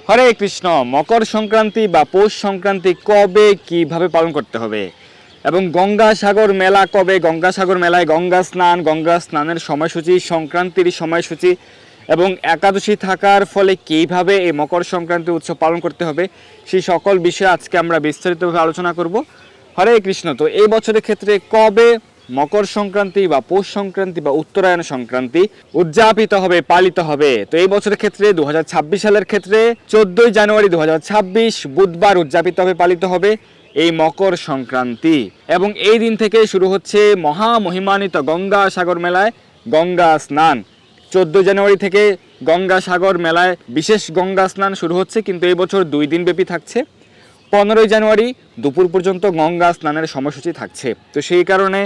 হরে কৃষ্ণ। মকর সংক্রান্তি বা পৌষ সংক্রান্তি কবে কিভাবে পালন করতে হবে এবং গঙ্গাসাগর মেলা কবে, গঙ্গাসাগর মেলায় গঙ্গা স্নানের সময়সূচি, সংক্রান্তির সময়সূচি এবং একাদশী থাকার ফলে কিভাবে এই মকর সংক্রান্তি উৎসব পালন করতে হবে, সেই সকল বিষয়ে আজকে আমরা বিস্তারিতভাবে আলোচনা করব। হরে কৃষ্ণ। তো এই বছরের ক্ষেত্রে কবে মকর সংক্রান্তি বা পৌষ সংক্রান্তি বা উত্তরায়ণ সংক্রান্তি উদযাপিত হবে, পালিত হবে? তো এই বছরের ক্ষেত্রে 2026 সালের ক্ষেত্রে 14 জানুয়ারি 2026 বুধবার উদযাপিত হবে, পালিত হবে এই মকর সংক্রান্তি। এবং এই দিন থেকে শুরু হচ্ছে মহামহিমান্বিত গঙ্গাসাগর মেলায় গঙ্গা স্নান। 14 জানুয়ারি থেকে গঙ্গাসাগর মেলায় বিশেষ গঙ্গা স্নান শুরু হচ্ছে, কিন্তু এই বছর 2 দিন ব্যাপী থাকছে। 15 জানুয়ারি দুপুর পর্যন্ত গঙ্গা স্নানের সময়সূচি থাকছে। তো সেই কারণে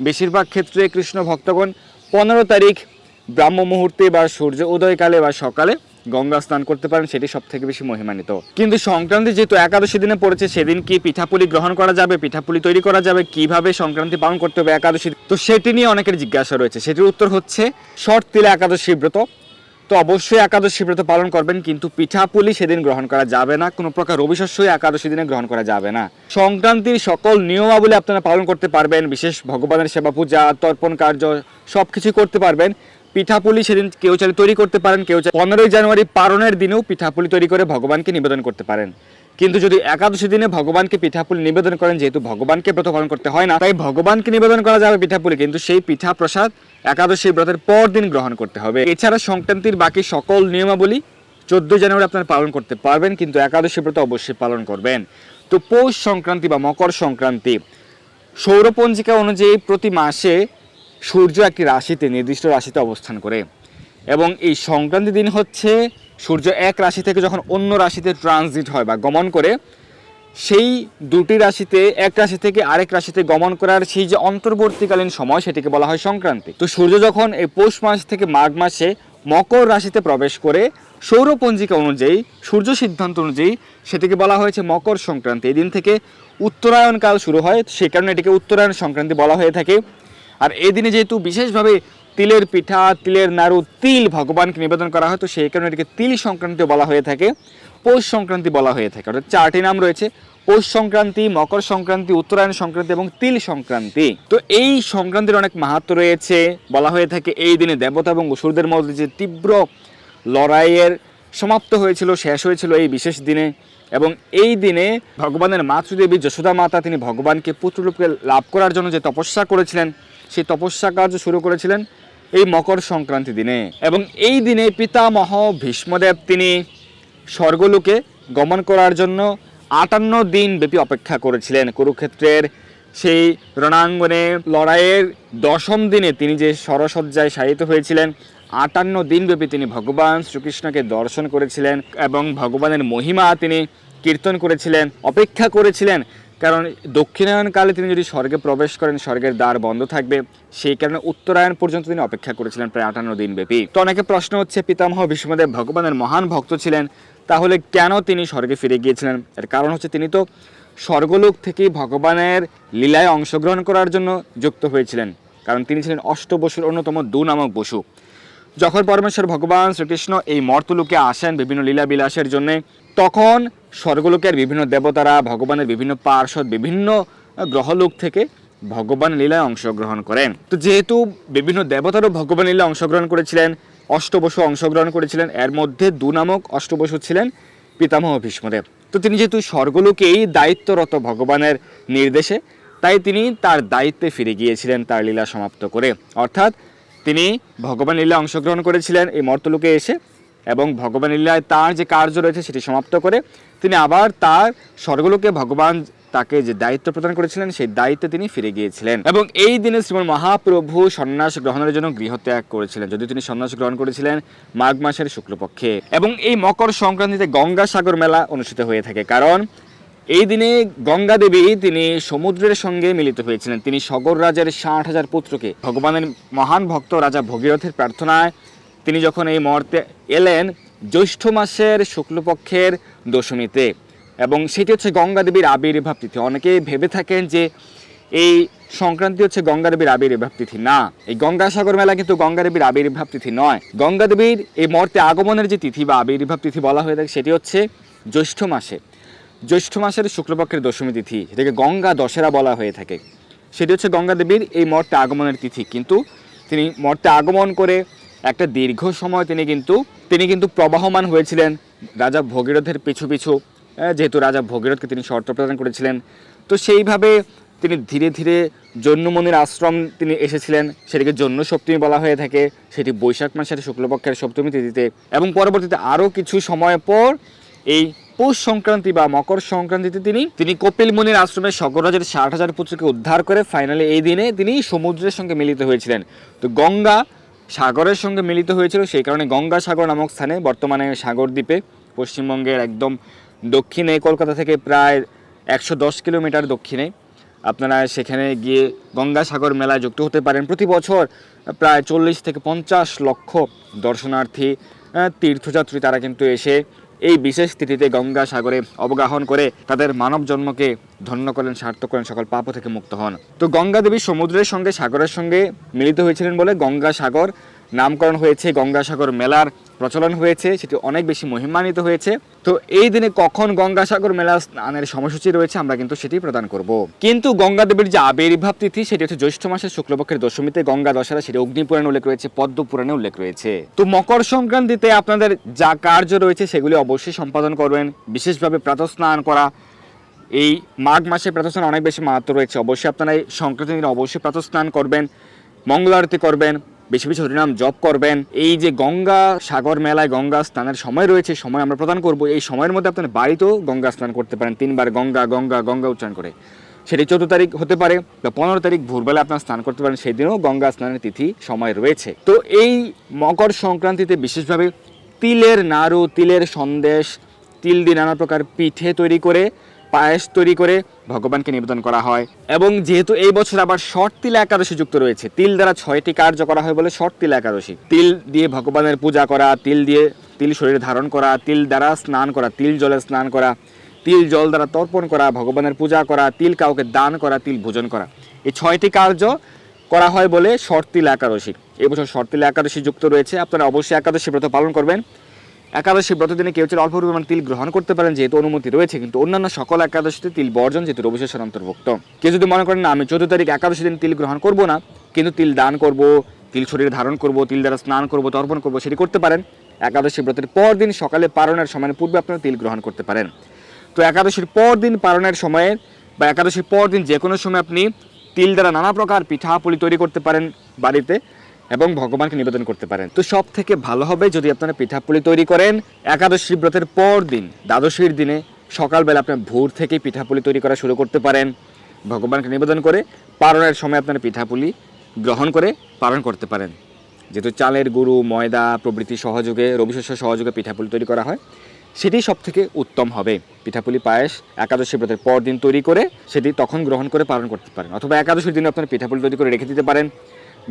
বেশিরভাগ ক্ষেত্রে কৃষ্ণ ভক্তগণ 15 তারিখ ব্রাহ্ম মুহূর্তে বা সূর্য উদয়কালে বা সকালে গঙ্গা স্নান করতে পারেন, সেটি সব থেকে বেশি মহিমান্বিত। কিন্তু সংক্রান্তি যেহেতু একাদশী দিনে পড়েছে, সেদিন কি পিঠাপুলি গ্রহণ করা যাবে, পিঠাপুলি তৈরি করা যাবে, কিভাবে সংক্রান্তি পালন করতে হবে একাদশী? তো সেটি নিয়ে অনেকের জিজ্ঞাসা রয়েছে। সেটির উত্তর হচ্ছে শর্ত তিলা একাদশী ব্রত। তো অবশ্যই একাদশী ব্রত পালন করবেন, কিন্তু পিঠাপুলি সেদিন গ্রহণ করা যাবে না, কোনো প্রকার রবিশস্যই একাদশী দিনে গ্রহণ করা যাবে না। সংক্রান্তির সকল নিয়মাবলী আপনারা পালন করতে পারবেন, বিশেষ ভগবানের সেবা পূজা তর্পণ কার্য সবকিছু করতে পারবেন। পিঠাপুলি সেদিন কেউ চাইলে তৈরি করতে পারেন, কেউ চাইলে 15 জানুয়ারি পারণের দিনেও পিঠাপুলি তৈরি করে ভগবানকে নিবেদন করতে পারেন। কিন্তু যদি একাদশী দিনে ভগবানকে পিঠাপুলি নিবেদন করেন, যেহেতু ভগবানকে ব্রত পালন করতে হয় না, তাই ভগবানকে নিবেদন করা যাবে পিঠাপুলি, কিন্তু সেই পিঠা প্রসাদ একাদশী ব্রতের পর দিন গ্রহণ করতে হবে। এছাড়া সংক্রান্তির বাকি সকল নিয়মাবলী 14 জানুয়ারি আপনারা পালন করতে পারবেন, কিন্তু একাদশী ব্রত অবশ্যই পালন করবেন। তো পৌষ সংক্রান্তি বা মকর সংক্রান্তি, সৌরপঞ্জিকা অনুযায়ী প্রতি মাসে সূর্য একটি রাশিতে, নির্দিষ্ট রাশিতে অবস্থান করে, এবং এই সংক্রান্তি দিন হচ্ছে সূর্য এক রাশি থেকে যখন অন্য রাশিতে ট্রানজিট হয় বা গমন করে, সেই দুটি রাশিতে, এক রাশি থেকে আরেক রাশিতে গমন করার সেই যে অন্তর্বর্তীকালীন সময়, সেটিকে বলা হয় সংক্রান্তি। তো সূর্য যখন এই পৌষ মাস থেকে মাঘ মাসে মকর রাশিতে প্রবেশ করে, সৌরপঞ্জিকা অনুযায়ী, সূর্য সিদ্ধান্ত অনুযায়ী সেটিকে বলা হয়েছে মকর সংক্রান্তি। এই দিন থেকে উত্তরায়ণ কাল শুরু হয়, সেই কারণে এটিকে উত্তরায়ণ সংক্রান্তি বলা হয়ে থাকে। আর এই দিনে যেহেতু বিশেষভাবে তিলের পিঠা, তিলের নাড়ু, তিল ভগবানকে নিবেদন করা হয়, তো সেই কারণে এটিকে তিল সংক্রান্তিও বলা হয়ে থাকে, পৌষ সংক্রান্তি বলা হয়ে থাকে। অর্থাৎ 4টি নাম রয়েছে: পৌষ সংক্রান্তি, মকর সংক্রান্তি, উত্তরায়ণ সংক্রান্তি এবং তিল সংক্রান্তি। তো এই সংক্রান্তির অনেক মাহাত্ম্য রয়েছে। বলা হয়ে থাকে এই দিনে দেবতা এবং অসুরদের মধ্যে যে তীব্র লড়াইয়ের সমাপ্ত হয়েছিল, শেষ হয়েছিল এই বিশেষ দিনে। এবং এই দিনে ভগবানের মাতৃদেবী যশোদা মাতা, তিনি ভগবানকে পুত্ররূপে লাভ করার জন্য যে তপস্যা করেছিলেন, সেই তপস্যা কার্য শুরু করেছিলেন এই মকর সংক্রান্তি দিনে। এবং এই দিনে পিতামহ ভীষ্মদেব তিনি স্বর্গলোকে গমন করার জন্য 58 দিন ব্যাপী অপেক্ষা করেছিলেন। কুরুক্ষেত্রের সেই রণাঙ্গনে লড়াইয়ের 10ম দিনে তিনি যে সরসজ্জায় শায়িত হয়েছিলেন, 58 দিন ব্যাপী তিনি ভগবান শ্রীকৃষ্ণকে দর্শন করেছিলেন এবং ভগবানের মহিমা তিনি কীর্তন করেছিলেন, অপেক্ষা করেছিলেন। কারণ দক্ষিণায়ন কালে তিনি যদি স্বর্গে প্রবেশ করেন, স্বর্গের দ্বার বন্ধ থাকবে, সেই কারণে উত্তরায়ণ পর্যন্ত তিনি অপেক্ষা করেছিলেন প্রায় 58 দিন ব্যাপী। তো অনেকে প্রশ্ন হচ্ছে, পিতামহ ভীষ্মদেব ভগবানের মহান ভক্ত ছিলেন, তাহলে কেন তিনি স্বর্গে ফিরে গিয়েছিলেন? এর কারণ হচ্ছে তিনি তো স্বর্গলোক থেকে ভগবানের লীলায় অংশগ্রহণ করার জন্য যুক্ত হয়েছিলেন, কারণ তিনি ছিলেন অষ্টবসুর অন্যতম দু নামক বসু। যখন পরমেশ্বর ভগবান শ্রীকৃষ্ণ এই মর্তলোকে আসেন বিভিন্ন লীলা বিলাসের জন্য, তখন স্বর্গলোকের বিভিন্ন দেবতারা, ভগবানের বিভিন্ন পার্ষদ, বিভিন্ন গ্রহলোক থেকে ভগবান লীলায় অংশগ্রহণ করেন। তো যেহেতু বিভিন্ন দেবতারও ভগবান লীলায় অংশগ্রহণ করেছিলেন, অষ্টবসু অংশগ্রহণ করেছিলেন, এর মধ্যে দু নামক অষ্টবসু ছিলেন পিতামহ ভীষ্মদেব। তো তিনি যেহেতু স্বর্গলোকেই দায়িত্বরত ভগবানের নির্দেশে, তাই তিনি তার দায়িত্বে ফিরে গিয়েছিলেন তার লীলা সমাপ্ত করে। অর্থাৎ তিনি ভগবান লীলায় অংশগ্রহণ করেছিলেন এই মর্তলোকে এসে, এবং ভগবান লীলায় তার যে কার্য রয়েছে সেটি সমাপ্ত করে তিনি আবার তার স্বর্গলোকে ভগবান তাকে যে দায়িত্ব প্রদান করেছিলেন, সেই দায়িত্বে তিনি ফিরে গিয়েছিলেন। এবং এই দিনে শ্রীমন মহাপ্রভু সন্ন্যাস গ্রহণের জন্য গৃহত্যাগ করেছিলেন, যদিও তিনি সন্ন্যাস গ্রহণ করেছিলেন মাঘ মাসের শুক্লপক্ষে। এবং এই মকর সংক্রান্তিতে গঙ্গাসাগর মেলা অনুষ্ঠিত হয়ে থাকে, কারণ এই দিনে গঙ্গা দেবী তিনি সমুদ্রের সঙ্গে মিলিত হয়েছিলেন। তিনি সগর রাজের 60,000 পুত্রকে, ভগবানের মহান ভক্ত রাজা ভগীরথের প্রার্থনায় তিনি যখন এই মর্তে এলেন জ্যৈষ্ঠ মাসের শুক্লপক্ষের দশমীতে, এবং সেটি হচ্ছে গঙ্গা দেবীর আবির্ভাব তিথি। অনেকে ভেবে থাকেন যে এই সংক্রান্তি হচ্ছে গঙ্গা দেবীর আবির্ভাব তিথি না। এই গঙ্গাসাগর মেলা কিন্তু গঙ্গা দেবীর আবির্ভাব তিথি নয়। গঙ্গা দেবীর এই মর্তে আগমনের যে তিথি বা আবির্ভাব তিথি বলা হয়ে থাকে সেটি হচ্ছে জ্যৈষ্ঠ মাসের শুক্লপক্ষের দশমী তিথি, সেটাকে গঙ্গা দশেরা বলা হয়ে থাকে। সেটি হচ্ছে গঙ্গা দেবীর এই মর্তে আগমনের তিথি। কিন্তু তিনি মর্তে আগমন করে একটা দীর্ঘ সময় তিনি কিন্তু প্রবাহমান হয়েছিলেন রাজা ভগীরথের পিছু পিছু, যেহেতু রাজা ভগীরথকে তিনি শর্ত প্রদান করেছিলেন। তো সেইভাবে তিনি ধীরে ধীরে জন্যমুনির আশ্রম তিনি এসেছিলেন, সেটিকে জন্য সপ্তমী বলা হয়ে থাকে, সেটি বৈশাখ মাসের শুক্লপক্ষের সপ্তমী তিথিতে। এবং পরবর্তীতে আরও কিছু সময় পর এই পৌষ সংক্রান্তি বা মকর সংক্রান্তিতে তিনি কপিল মুনির আশ্রমের শঙ্করাচার্যের 60,000 পুত্রকে উদ্ধার করে ফাইনালি এই দিনে তিনি সমুদ্রের সঙ্গে মিলিত হয়েছিলেন। তো গঙ্গা সাগরের সঙ্গে মিলিত হয়েছিল, সেই কারণে গঙ্গাসাগর নামক স্থানে বর্তমানে সাগর দ্বীপে পশ্চিমবঙ্গের একদম দক্ষিণে কলকাতা থেকে প্রায় 110 কিলোমিটার দক্ষিণে আপনারা সেখানে গিয়ে গঙ্গাসাগর মেলায় যুক্ত হতে পারেন। প্রতি বছর প্রায় 40 থেকে 50 লক্ষ দর্শনার্থী তীর্থযাত্রী তারা কিন্তু এসে এই বিশেষ তিথিতে গঙ্গাসাগরে অবগাহন করে তাদের মানব জন্মকে ধন্য করেন, সার্থক করেন, সকল পাপ থেকে মুক্ত হন। তো গঙ্গা দেবী সমুদ্রের সঙ্গে সাগরের সঙ্গে মিলিত হয়েছিলেন বলে গঙ্গাসাগর নামকরণ হয়েছে, গঙ্গাসাগর মেলার প্রচলন হয়েছে, সেটি অনেক বেশি মহিমান্বিত হয়েছে। তো এই দিনে কখন গঙ্গাসাগর মেলা স্নানের সময়সূচি রয়েছে আমরা কিন্তু সেটি প্রদান করব। কিন্তু গঙ্গা দেবীর যে আবির্ভাব তিথি সেটি হচ্ছে জ্যৈষ্ঠ মাসের শুক্লপক্ষের দশমীতে গঙ্গা দশরা, সেটি অগ্নিপুরাণে উল্লেখ রয়েছে, পদ্মপুরাণে উল্লেখ রয়েছে। তো মকর সংক্রান্তিতে আপনাদের যা কার্য রয়েছে সেগুলি অবশ্যই সম্পাদন করবেন। বিশেষভাবে প্রাতঃস্নান করা, এই মাঘ মাসে প্রাতঃস্নান অনেক বেশি মাহাত্ম্য রয়েছে, অবশ্যই আপনারা এই সংক্রান্তির দিনে অবশ্যই প্রাতঃস্নান করবেন, মঙ্গল আরতি করবেন, বেশি বেশি হরিনাম জপ করবেন। এই যে গঙ্গা সাগর মেলায় গঙ্গা স্নানের সময় রয়েছে, সময় আমরা প্রদান করব, এই সময়ের মধ্যে আপনারা বাড়িতেও গঙ্গা স্নান করতে পারেন 3 বার গঙ্গা গঙ্গা গঙ্গা উচ্চারণ করে। সেটি 14 তারিখ হতে পারে বা 15 তারিখ ভোরবেলা আপনারা স্নান করতে পারেন, সেই দিনও গঙ্গা স্নানের তিথি সময় রয়েছে। তো এই মকর সংক্রান্তিতে বিশেষভাবে তিলের নাড়ু, তিলের সন্দেশ, তিল দিয়ে নানা প্রকার পিঠে তৈরি করে, পায়েস তৈরি করে ভগবানকে নিবেদন করা হয়। এবং যেহেতু এই বছর আবার শর্ট তিল একাদশী যুক্ত রয়েছে, তিল দ্বারা 6টি কার্য করা হয় বলে শর্ট তিল একাদশী। তিল দিয়ে ভগবানের পূজা করা, তিল শরীরে ধারণ করা, তিল দ্বারা স্নান করা, তিল জলে স্নান করা, তিল জল দ্বারা তর্পণ করা, ভগবানের পূজা করা, তিল কাউকে দান করা, তিল ভোজন করা, এই 6টি কার্য করা হয় বলে শর্ট তিল একাদশী। এবছর শর্ট তিল একাদশী যুক্ত রয়েছে। আপনারা অবশ্যই একাদশী ব্রত পালন করবেন। একাদশী ব্রত দিনে কেউ চাইলে অল্প পরিমাণ তিল গ্রহণ করতে পারেন, যেহেতু অনুমতি রয়েছে, কিন্তু অন্যান্য সকল একাদশীতে তিল বর্জন, যেহেতু রবিশেষের অন্তর্ভুক্ত। কেউ যদি মনে করেন না আমি 14 তারিখ একাদশী দিন তিল গ্রহণ করব না, কিন্তু তিল দান করব, তিল শরীরে ধারণ করব, তিল দ্বারা স্নান করব, তর্পণ করব, সেটি করতে পারেন। একাদশী ব্রতের পর দিন সকালে পারণের সময়ের পূর্বে আপনারা তিল গ্রহণ করতে পারেন। তো একাদশীর পর দিন পারণের সময়ে বা একাদশীর পর দিন যে কোনো সময় আপনি তিল দ্বারা নানা প্রকার পিঠাপুলি তৈরি করতে পারেন বাড়িতে এবং ভগবানকে নিবেদন করতে পারেন। তো সব থেকে ভালো হবে যদি আপনারা পিঠাপুলি তৈরি করেন একাদশী ব্রতের পর দিন, দ্বাদশীর দিনে সকালবেলা আপনার ভোর থেকেই পিঠাপুলি তৈরি করা শুরু করতে পারেন, ভগবানকে নিবেদন করে পারণের সময় আপনারা পিঠাপুলি গ্রহণ করে পালন করতে পারেন। যেহেতু চালের গুঁড়ো, ময়দা প্রভৃতি সহযোগে, রবিশস্য সহযোগে পিঠাপুলি তৈরি করা হয়, সেটি সব থেকে উত্তম হবে। পিঠাপুলি পায়েস একাদশী ব্রতের পর দিন তৈরি করে সেটি তখন গ্রহণ করে পালন করতে পারেন, অথবা একাদশীর দিনে আপনারা পিঠাপুলি তৈরি করে রেখে দিতে পারেন,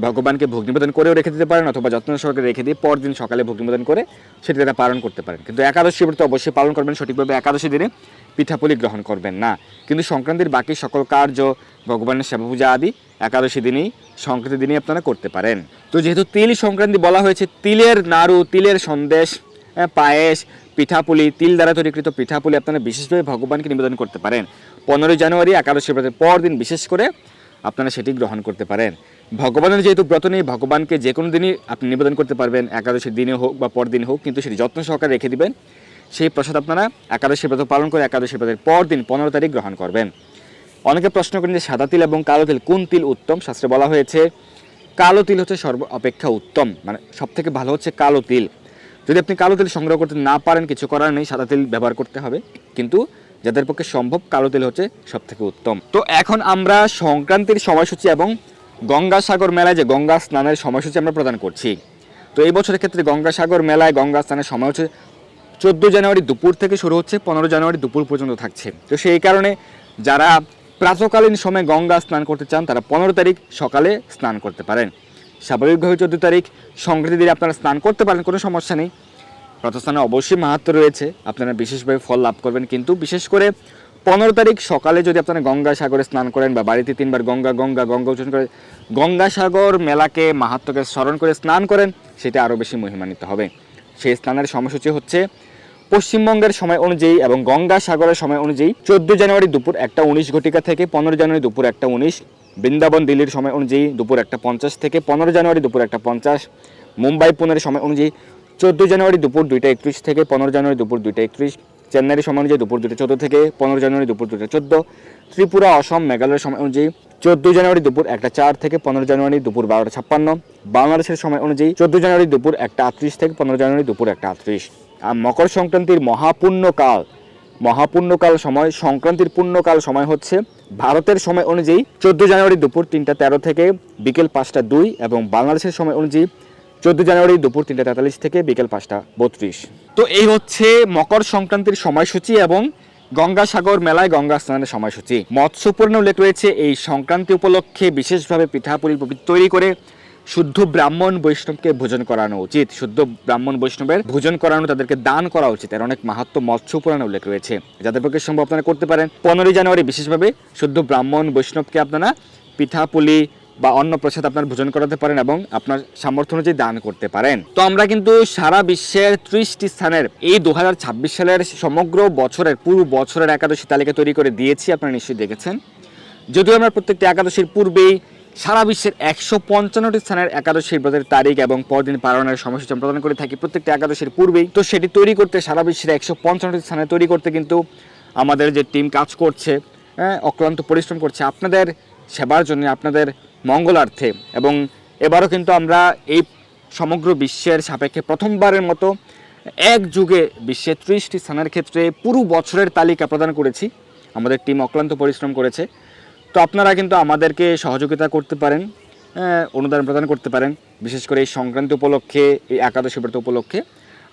ভগবানকে ভোগ নিবেদন করেও রেখে দিতে পারেন, অথবা যত্ন সহকারে রেখে দিয়ে পরদিন সকালে ভোগ নিবেদন করে সেটি তারা পালন করতে পারেন। কিন্তু একাদশী ব্রত অবশ্যই পালন করবেন সঠিকভাবে, একাদশী দিনে পিঠাপুলি গ্রহণ করবেন না। কিন্তু সংক্রান্তির বাকি সকল কার্য, ভগবানের সেবা পূজা আদি একাদশী দিনেই, সংক্রান্তির দিনেই আপনারা করতে পারেন। তো যেহেতু তিল সংক্রান্তি বলা হয়েছে, তিলের নাড়ু, তিলের সন্দেশ, পায়েস, পিঠাপুলি, তিল দ্বারা তৈরিকৃত পিঠাপুলি আপনারা বিশেষভাবে ভগবানকে নিবেদন করতে পারেন। 15 জানুয়ারি একাদশী ব্রতের পর দিন বিশেষ করে আপনারা সেটি গ্রহণ করতে পারেন। ভগবানের যেহেতু ব্রত নেই, ভগবানকে যে কোনো দিনই আপনি নিবেদন করতে পারবেন, একাদশীর দিনে হোক বা পরদিন হোক, কিন্তু সেটি যত্ন সহকারে রেখে দিবেন। সেই প্রসাদ আপনারা একাদশী ব্রত পালন করে একাদশী ব্রতের পর দিন 15 তারিখ গ্রহণ করবেন। অনেকে প্রশ্ন করেন যে সাদা তিল এবং কালো তিল কোন তিল উত্তম। শাস্ত্রে বলা হয়েছে কালো তিল হচ্ছে সর্ব অপেক্ষা উত্তম, মানে সব থেকে ভালো হচ্ছে কালো তিল। যদি আপনি কালো তিল সংগ্রহ করতে না পারেন, কিছু করার নেই, সাদা তিল ব্যবহার করতে হবে, কিন্তু যাদের পক্ষে সম্ভব কালো তিল হচ্ছে সব থেকে উত্তম। তো এখন আমরা সংক্রান্তির সময়সূচি এবং গঙ্গাসাগর মেলায় যে গঙ্গা স্নানের সময়সূচি আমরা প্রদান করছি। তো এই বছরের ক্ষেত্রে গঙ্গাসাগর মেলায় গঙ্গা স্নানের সময় হচ্ছে 14 জানুয়ারি দুপুর থেকে শুরু হচ্ছে, 15 জানুয়ারি দুপুর পর্যন্ত থাকছে। তো সেই কারণে যারা প্রাতকালীন সময়ে গঙ্গা স্নান করতে চান তারা 15 তারিখ সকালে স্নান করতে পারেন। স্বাভাবিকভাবে 14 তারিখ সংক্রান্তি দিনে আপনারা স্নান করতে পারেন, কোনো সমস্যা নেই। প্রাতঃস্নানে অবশ্যই মাহাত্ম্য রয়েছে, আপনারা বিশেষভাবে ফল লাভ করবেন, কিন্তু বিশেষ করে 15 তারিখ সকালে যদি আপনারা গঙ্গাসাগরে স্নান করেন বা বাড়িতে 3 বার গঙ্গা গঙ্গা গঙ্গা উচ্চারণ করে গঙ্গাসাগর মেলাকে মাহাত্ম্যকে স্মরণ করে স্নান করেন, সেটা আরও বেশি মহিমান্বিত হবে। সেই স্নানের সময়সূচি হচ্ছে পশ্চিমবঙ্গের সময় অনুযায়ী এবং গঙ্গাসাগরের সময় অনুযায়ী 14 জানুয়ারি দুপুর 1:19 ঘটিকা থেকে 15 জানুয়ারি দুপুর 1:19, বৃন্দাবন দিল্লির সময় অনুযায়ী দুপুর 1:50 থেকে 15 জানুয়ারি দুপুর 1:50, মুম্বাই পুনের সময় অনুযায়ী 14 জানুয়ারি দুপুর 2:31 থেকে 15 জানুয়ারি দুপুর 2:31, চেন্নাইয়ের সময় অনুযায়ী দুপুর 2:14 থেকে 15 জানুয়ারি দুপুর 2:14, ত্রিপুরা অসম মেঘালয়ের সময় অনুযায়ী 14 জানুয়ারি দুপুর 1:04 থেকে 15 জানুয়ারি দুপুর 12:56, বাংলাদেশের সময় অনুযায়ী 14 জানুয়ারি দুপুর 1:38 থেকে 15 জানুয়ারি দুপুর 1:38। আর মকর সংক্রান্তির মহাপুণ্যকাল সময়, সংক্রান্তির পুণ্যকাল সময় হচ্ছে ভারতের সময় অনুযায়ী 14 জানুয়ারি দুপুর 3:13 থেকে বিকেল 5:02 এবং বাংলাদেশের সময় অনুযায়ী 14 জানুয়ারি দুপুর 3:43 থেকে বিকেল 5:32। তো এই হচ্ছে মকর সংক্রান্তির সময়সূচি এবং গঙ্গাসাগর মেলায় গঙ্গা স্নানের সময়সূচি। মৎস্যপুরাণে উল্লেখ রয়েছে এই সংক্রান্তি উপলক্ষে বিশেষভাবে পিঠাপুলি তৈরি করে শুদ্ধ ব্রাহ্মণ বৈষ্ণবকে ভোজন করানো উচিত। শুদ্ধ ব্রাহ্মণ বৈষ্ণবের ভোজন করানো, তাদেরকে দান করা উচিত। এর অনেক মাহাত্ম্য মৎস্যপুরাণে উল্লেখ রয়েছে, যাদের পক্ষে সম্ভব আপনারা করতে পারেন। 15 জানুয়ারি বিশেষভাবে শুদ্ধ ব্রাহ্মণ বৈষ্ণবকে আপনারা পিঠাপুলি বা অন্ন প্রসাদ আপনার ভোজন করাতে পারেন এবং আপনার সামর্থ্য অনুযায়ী দান করতে পারেন। তো আমরা কিন্তু সারা বিশ্বের 30টি স্থানের এই 2026 সালের সমগ্র বছরের পুরো বছরের একাদশী তালিকা তৈরি করে দিয়েছি, আপনারা নিশ্চয়ই দেখেছেন। যদিও আমরা প্রত্যেকটি একাদশীর পূর্বেই সারা বিশ্বের 155টি স্থানের একাদশীর ব্রতের তারিখ এবং পরদিন পালনের সময়সূচি প্রদান করে থাকি প্রত্যেকটি একাদশীর পূর্বেই। তো সেটি তৈরি করতে, সারা বিশ্বের 155টি স্থানে তৈরি করতে কিন্তু আমাদের যে টিম কাজ করছে, অক্লান্ত পরিশ্রম করছে আপনাদের সেবার জন্য, আপনাদের মঙ্গলার্থে। এবং এবারও কিন্তু আমরা এই সমগ্র বিশ্বের সাপেক্ষে প্রথমবারের মতো এক যুগে বিশ্বের 30টি স্থানের ক্ষেত্রে পুরো বছরের তালিকা প্রদান করেছি। আমাদের টিম অক্লান্ত পরিশ্রম করেছে। তো আপনারা কিন্তু আমাদেরকে সহযোগিতা করতে পারেন, অনুদান প্রদান করতে পারেন। বিশেষ করে এই সংক্রান্তি উপলক্ষে, এই একাদশী ব্রত উপলক্ষে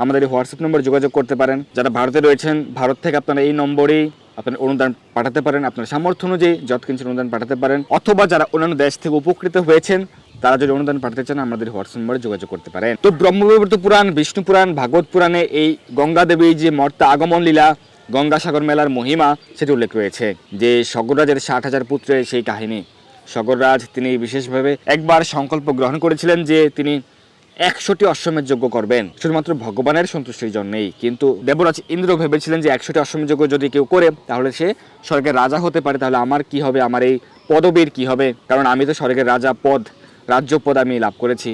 আমাদের এই হোয়াটসঅ্যাপ নম্বরে যোগাযোগ করতে পারেন। যারা ভারতে রয়েছেন, ভারত থেকে আপনারা এই নম্বরেই আপনার অনুদান পাঠাতে পারেন, আপনার সামর্থ্য অনুযায়ী যত কিঞ্চিৎ অনুদান পাঠাতে পারেন। অথবা যারা অন্যান্য দেশ থেকে উপকৃত হয়েছেন, তারা যদি অনুদান পাঠাতে চান আমাদের হোয়াটসঅ্যাপ নম্বরে যোগাযোগ করতে পারেন। তো ব্রহ্মবৈবর্ত পুরাণ, বিষ্ণু পুরাণ, ভাগবত পুরাণে এই গঙ্গা দেবীর যে মর্তে আগমন লীলা, গঙ্গাসাগর মেলার মহিমা সেটি উল্লেখ রয়েছে। যে সগররাজের 60,000 পুত্রের সেই কাহিনী। সগররাজ তিনি বিশেষভাবে একবার সংকল্প গ্রহণ করেছিলেন যে তিনি 100টি অশ্বমেধ যজ্ঞ করবেন শুধুমাত্র ভগবানের সন্তুষ্টির জন্যই। কিন্তু দেবরাজ ইন্দ্র ভেবেছিলেন যে 100টি অশ্বমেধ যজ্ঞ যদি কেউ করে তাহলে সে স্বর্গের রাজা হতে পারে, তাহলে আমার কি হবে, আমার এই পদবীর কি হবে, কারণ আমি তো স্বর্গের রাজা পদ, রাজ্য পদ আমি লাভ করেছি।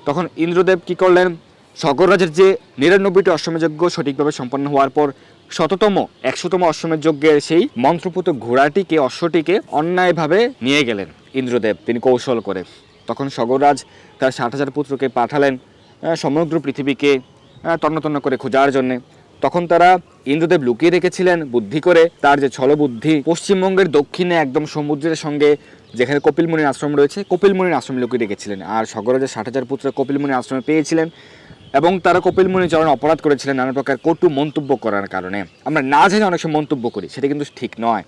তখন ইন্দ্রদেব কি করলেন, সগররাজের যে 99টি অশ্বমেধ যজ্ঞ সঠিকভাবে সম্পন্ন হওয়ার পর 100তম অশ্বমেধ যজ্ঞের সেই মন্ত্রপুত ঘোড়াটিকে, অশ্বটিকে অন্যায়ভাবে নিয়ে গেলেন ইন্দ্রদেব, তিনি কৌশল করে। তখন সগররাজ তার 60,000 পুত্রকে পাঠালেন সমগ্র পৃথিবীকে তন্ন করে খোঁজার জন্যে। তখন তারা ইন্দ্রদেব লুকিয়ে রেখেছিলেন বুদ্ধি করে, তার যে ছলবুদ্ধি, পশ্চিমবঙ্গের দক্ষিণে একদম সমুদ্রের সঙ্গে যেখানে কপিলমুনির আশ্রম রয়েছে, কপিলমুনির আশ্রমে লুকিয়ে রেখেছিলেন। আর সগররাজের 60,000 পুত্র কপিলমুনির আশ্রমে পেয়েছিলেন এবং তারা কপিলমুনির চরণে অপরাধ করেছিলেন নানা প্রকার কটু মন্তব্য করার কারণে। আমরা না জেনে অনেক সময় মন্তব্য করি, সেটা কিন্তু ঠিক নয়।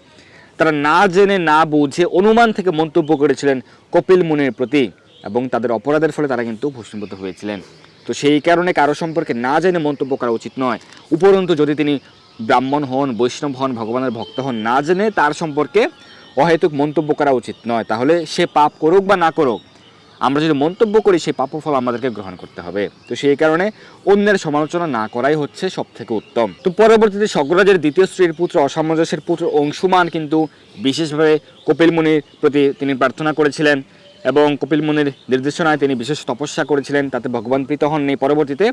তারা না জেনে না বুঝে অনুমান থেকে মন্তব্য করেছিলেন কপিলমুনির প্রতি এবং তাদের অপরাধের ফলে তারা কিন্তু ভস্মীভূত হয়েছিলেন। তো সেই কারণে কারো সম্পর্কে না জেনে মন্তব্য করা উচিত নয়। উপরন্তু যদি তিনি ব্রাহ্মণ হন, বৈষ্ণব হন, ভগবানের ভক্ত হন, না জেনে তার সম্পর্কে অহেতুক মন্তব্য করা উচিত নয়। তাহলে সে পাপ করুক বা না করুক, আমরা যদি মন্তব্য করি সেই পাপের ফল আমাদেরকে গ্রহণ করতে হবে। তো সেই কারণে অন্যের সমালোচনা না করাই হচ্ছে সব থেকে উত্তম। তো পরবর্তীতে সগররাজের দ্বিতীয় স্ত্রীর পুত্র অসামঞ্জস্যের পুত্র অংশুমান কিন্তু বিশেষভাবে কপিলমুনির প্রতি তিনি প্রার্থনা করেছিলেন এবং কপিলমুনির নির্দেশনায় তিনি বিশেষ তপস্যা করেছিলেন, তাতে ভগবান প্রীত হননি। পরবর্তীতে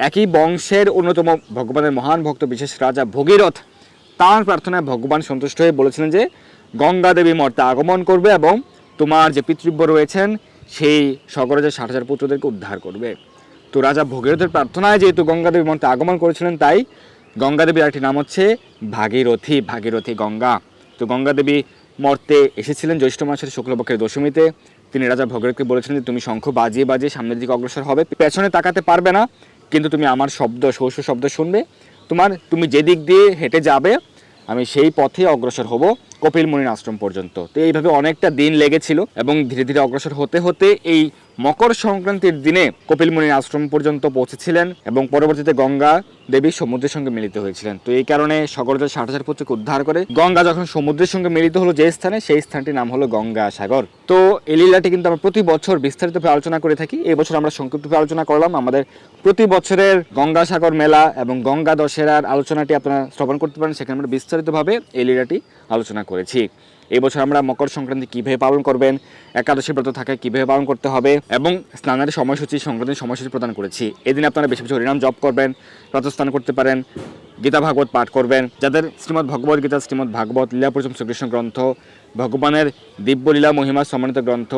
একই বংশের অন্যতম ভগবানের মহান ভক্ত বিশেষ রাজা ভগীরথ, তাঁর প্রার্থনায় ভগবান সন্তুষ্ট হয়ে বলেছিলেন যে গঙ্গা দেবী মর্তে আগমন করবে এবং তোমার যে পিতৃব্য রয়েছেন সেই সগররাজের 60,000 পুত্রদেরকে উদ্ধার করবে। তো রাজা ভগীরথের প্রার্থনায় যেহেতু গঙ্গা দেবী মর্তে আগমন করেছিলেন, তাই গঙ্গা দেবীর একটি নাম হচ্ছে ভাগীরথী, ভাগীরথী গঙ্গা। তো গঙ্গা দেবী মর্তে এসেছিলেন জ্যৈষ্ঠ মাসের শুক্লপক্ষের দশমীতে। তিনি রাজা ভগীরথকে বলেছিলেন যে তুমি শঙ্খ বাজিয়ে বাজিয়ে সামনের দিকে অগ্রসর হবে, পেছনে তাকাতে পারবে না, কিন্তু তুমি আমার শব্দ, শৌষ শব্দ শুনবে, তুমি যে দিক দিয়ে হেঁটে যাবে আমি সেই পথে অগ্রসর হব কপিলমুনির আশ্রম পর্যন্ত। তো এইভাবে অনেকটা দিন লেগেছিল এবং ধীরে ধীরে অগ্রসর হতে হতে এই মকর সংক্রান্তির দিনে কপিল মুনির আশ্রম পর্যন্ত পৌঁছেছিলেন এবং পরবর্তীতে গঙ্গা দেবী সমুদ্রের সঙ্গে মিলিত হয়েছিলেন। তো এই কারণে সগরদের 60,000 পুত্রকে উদ্ধার করে গঙ্গা যখন সমুদ্রের সঙ্গে মিলিত হলো যে স্থানে, সেই স্থানটির নাম হলো গঙ্গাসাগর। তো এই লীলাটি কিন্তু আমরা প্রতি বছর বিস্তারিতভাবে আলোচনা করে থাকি। এই বছর আমরা সংক্ষিপ্তভাবে আলোচনা করলাম। আমাদের প্রতি বছরের গঙ্গাসাগর মেলা এবং গঙ্গা দশেরার আলোচনাটি আপনারা শ্রবণ করতে পারেন, সেখানে আমরা বিস্তারিতভাবে এই লীলাটি আলোচনা করেছি। এই বছর আমরা মকর সংক্রান্তি কীভাবে পালন করবেন, একাদশী ব্রত থাকায় কীভাবে পালন করতে হবে এবং স্নানের সময়সূচি, সংক্রান্তির সময়সূচি প্রদান করেছি। এদিন আপনারা বেশি বেশি হরিনাম জপ করবেন, প্রাতঃস্নান করতে পারেন, গীতা ভাগবত পাঠ করবেন। যাদের শ্রীমদ্ ভগবদ গীতা, শ্রীমদ্ ভাগবত, লীলাপুরুষোত্তম শ্রীকৃষ্ণ গ্রন্থ, ভগবানের দিব্য লীলা মহিমা সম্মানিত গ্রন্থ,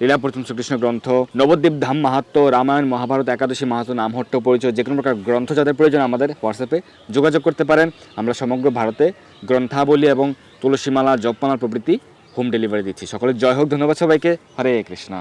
লীলাপুরুষোত্তম শ্রীকৃষ্ণ গ্রন্থ, নবদ্বীপ ধাম মাহাত্ম্য, রামায়ণ, মহাভারত, একাদশী মাহাত্ম্য, নামহট্ট পরিচয়, যে কোনো প্রকার গ্রন্থ যাদের প্রয়োজন আমাদের হোয়াটসঅ্যাপে যোগাযোগ করতে পারেন। আমরা সমগ্র ভারতে গ্রন্থাবলী এবং তুলসীমালা, জপমালা প্রভৃতি হোম ডেলিভারি দিচ্ছি। সকলের জয় হোক। ধন্যবাদ সবাইকে। হরে কৃষ্ণ।